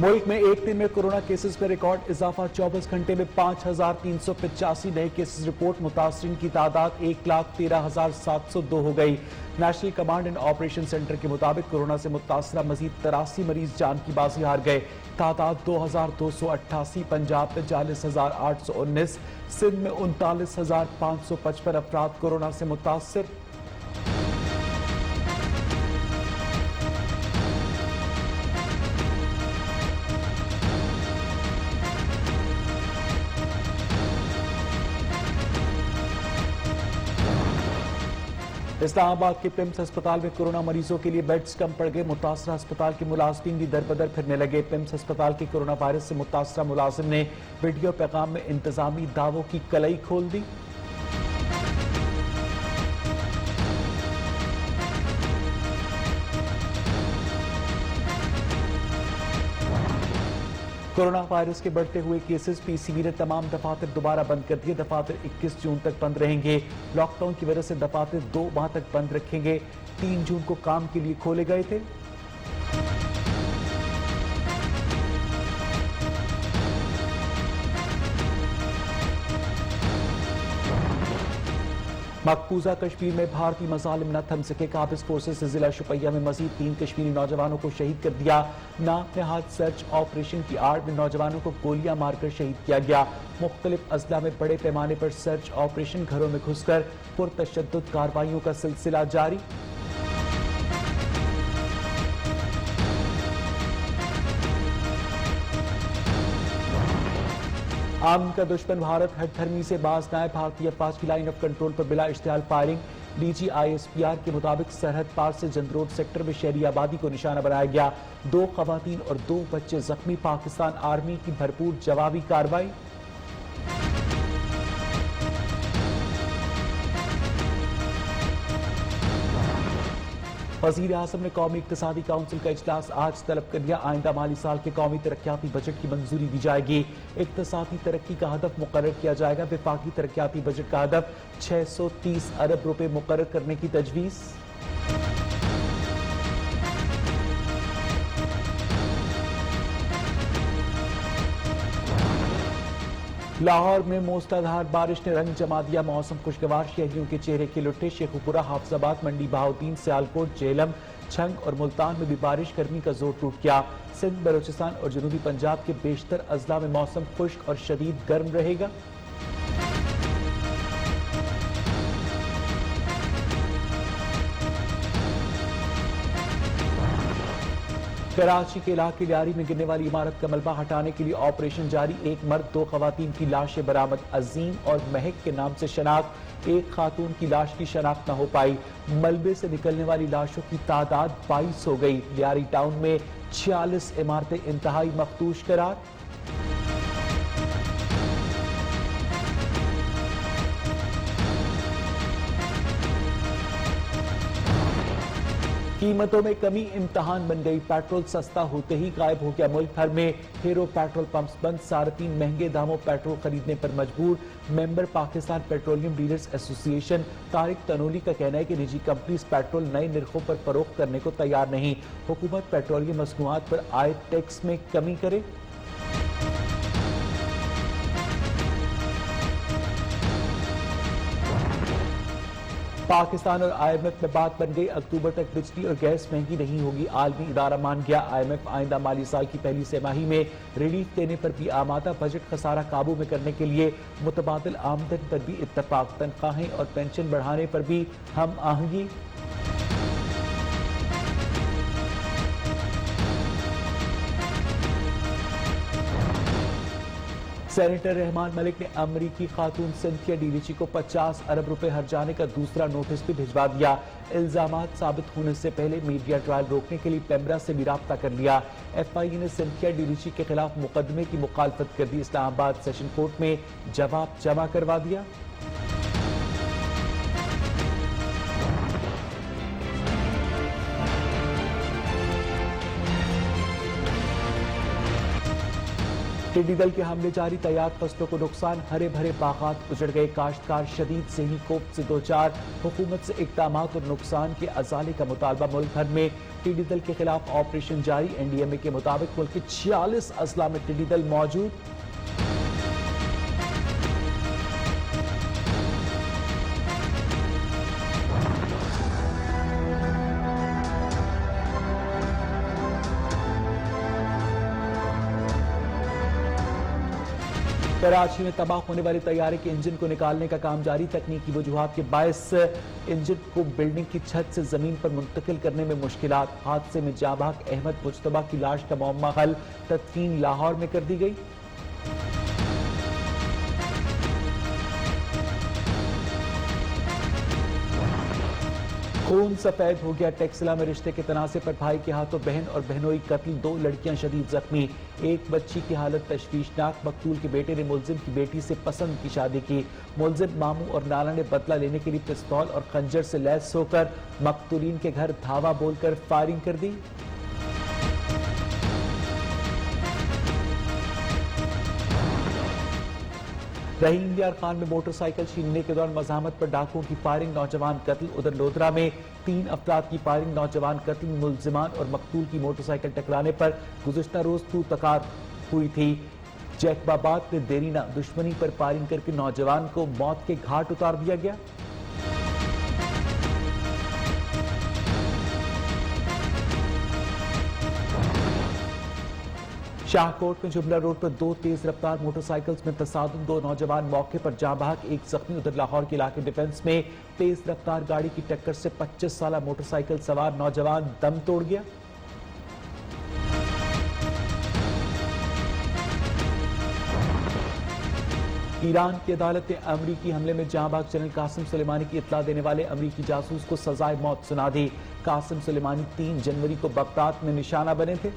मुल्क में एक दिन में कोरोना केसेस में रिकॉर्ड इजाफा। 24 घंटे में 5,385 नए केसेस रिपोर्ट। मुतासरीन की तादाद 1,13,702 हो गई। National command and operation centre के मुताबिक कोरोना से मुतासरा मजीद 83 मरीज जान की बाजी हार गए। तादाद 2,288। पंजाब में 40,819, सिंध में 39,555 अफराद कोरोना से मुतासर। इस्लामाबाद के पिम्स अस्पताल में कोरोना मरीजों के लिए बेड्स कम पड़ गए। मुतासरा अस्पताल के मुलाजिमीन भी दर बदर फिरने लगे। पिम्स अस्पताल के कोरोना वायरस से मुतासरा मुलाजिम ने वीडियो पैगाम में इंतजामी दावों की कलई खोल दी। कोरोना वायरस के बढ़ते हुए केसेस। पीसीबी ने तमाम दफातर दोबारा बंद कर दिए। दफातर 21 जून तक बंद रहेंगे। लॉकडाउन की वजह से दफातर 2 माह तक बंद रखेंगे। 3 जून को काम के लिए खोले गए थे। मकबूजा कश्मीर में भारतीय मजालिम न थम सके। काबिज फोर्सेस से जिला शुपैया में मजीद 3 कश्मीरी नौजवानों को शहीद कर दिया। नाम नेहाद सर्च ऑपरेशन की आड़ में नौजवानों को गोलियां मारकर शहीद किया गया। मुख्तलिफ अजला में बड़े पैमाने पर सर्च ऑपरेशन। घरों में घुसकर पुरतशद्दुद कार्रवाइयों का सिलसिला जारी। आम का दुश्मन भारत हठधर्मी से बाज न आए। भारतीय अफवाज की लाइन ऑफ कंट्रोल पर बिला इश्तिहाल फायरिंग। डीजी ISPR के मुताबिक सरहद पार से जंदरोड सेक्टर में शहरी आबादी को निशाना बनाया गया। 2 खवातीन और 2 बच्चे जख्मी। पाकिस्तान आर्मी की भरपूर जवाबी कार्रवाई। वज़ीर आज़म ने कौमी इक्तिसादी काउंसिल का इजलास आज तलब कर लिया। आइंदा माली साल के कौमी तरक्याती बजट की मंजूरी दी जाएगी। इक्तिसादी तरक्की का हदफ मुकर्रर किया जाएगा। वफाकी तरक्याती बजट का हदफ 630 अरब रुपए मुकर्रर करने की तजवीज़। लाहौर में मूसलाधार बारिश ने रंग जमा दिया। मौसम खुशगवार। शहरियों के चेहरे खिल उठे। शेखुपुरा, हाफजाबाद, मंडी बहाउद्दीन, सियालकोट, जेलम, छंग और मुल्तान में भी बारिश गर्मी का जोर टूट गया। सिंध, बलोचिस्तान और जनूबी पंजाब के बेशतर अजला में मौसम खुश्क और शदीद गर्म रहेगा। कराची के इलाके लियारी में गिरने वाली इमारत का मलबा हटाने के लिए ऑपरेशन जारी। 1 मर्द 2 खवातीन की लाशें बरामद। अजीम और महक के नाम से शनाख्त। 1 खातून की लाश की शनाख्त न हो पाई। मलबे से निकलने वाली लाशों की तादाद 22 हो गई। लियारी टाउन में 46 इमारतें इंतहाई मखदूश करार। कीमतों में कमी इम्तहान बन गई। पेट्रोल सस्ता होते ही गायब हो गया। मुल्क भर में हीरो पेट्रोल पंप्स बंद। सार्फिन महंगे दामों पेट्रोल खरीदने पर मजबूर। Member Pakistan petroleum dealers association Tariq Tanoli का कहना है कि निजी कंपनीज पेट्रोल नए निर्खों पर फरोख्त करने को तैयार नहीं। हुकूमत पेट्रोलियम मसनूआत पर आयद टैक्स में कमी करे। पाकिस्तान और IMF में बात बन गई। अक्टूबर तक बिजली और गैस महंगी नहीं होगी। आलमी इदारा मान गया। IMF आइंदा माली साल की पहली तिमाही में रिलीफ देने पर भी आमादा। बजट खसारा काबू में करने के लिए मुतबादिल आमदन पर भी इत्तफाक। तनख्वाहें और पेंशन बढ़ाने पर भी हम आहंगी। सेनेटर रहमान मलिक ने अमरीकी खातून सिंथिया डिलीची को 50 अरब रुपए हर्जाने का दूसरा नोटिस भी भिजवा दिया। इल्जामात साबित होने से पहले मीडिया ट्रायल रोकने के लिए पेमरा से भी राब्ता कर लिया। FIA ने सिंथिया डिलीची के खिलाफ मुकदमे की मुखालफत कर दी। इस्लामाबाद सेशन कोर्ट में जवाब जमा करवा दिया। टिड्डी दल के हमले जारी, तैयार फसलों को नुकसान, हरे भरे बागात उजड़ गए, काश्तकार शदीद ज़हनी खौफ से दो चार। हुकूमत से इक़दामात और नुकसान के अजाले का मुतालबा। मुल्क भर में टिड्डी दल के खिलाफ ऑपरेशन जारी। एनडीएमए के मुताबिक मुल्क के 46 अजला में टिड्डी दल मौजूद। कराची में तबाह होने वाले तैयारे के इंजन को निकालने का काम जारी। तकनीकी वजूहात के बायस इंजन को बिल्डिंग की छत से जमीन पर मुंतकिल करने में मुश्किलात। हादसे में जाबाक अहमद मुज्तबा की लाश का मौमा हल, तदफीन लाहौर में कर दी गई। खून सफेद हो गया टेक्सला में, रिश्ते के तनाज़े पर भाई के हाथों बहन और बहनोई कत्ल, 2 लड़कियां शदीद जख्मी, एक बच्ची की हालत तशवीशनाक। मकतूल के बेटे ने मुलजिम की बेटी से पसंद की शादी की। मुलजिम मामू और नाना ने बदला लेने के लिए पिस्तौल और खंजर से लैस होकर मकतूलीन के घर धावा बोलकर फायरिंग कर दी। रहीम यार खान में मोटरसाइकिल छीनने के दौरान मज़ाहमत पर डाकुओं की फायरिंग, नौजवान कत्ल। उधर लोधरा में 3 अफराद की फायरिंग, नौजवान कत्ल। मुलजिमान और मकतूल की मोटरसाइकिल टकराने पर गुज़िश्ता रोज तू तकार हुई थी। जैकबाबाद में देरीना दुश्मनी पर फायरिंग करके नौजवान को मौत के घाट उतार दिया गया। शाहकोट में जुमला रोड पर 2 तेज रफ्तार मोटरसाइकिल्स में तसादुम, 2 नौजवान मौके पर जाँ बहक, 1 जख्मी। उधर लाहौर के इलाके डिफेंस में तेज रफ्तार गाड़ी की टक्कर से 25 साला मोटरसाइकिल सवार नौजवान दम तोड़ गया। ईरान की अदालत ने अमरीकी हमले में जाँ बहक जनरल कासिम सुलेमानी की इत्तला देने वाले अमरीकी जासूस को सजाए मौत सुना दी। कासिम सुलेमानी 3 जनवरी को बगदाद में निशाना बने थे।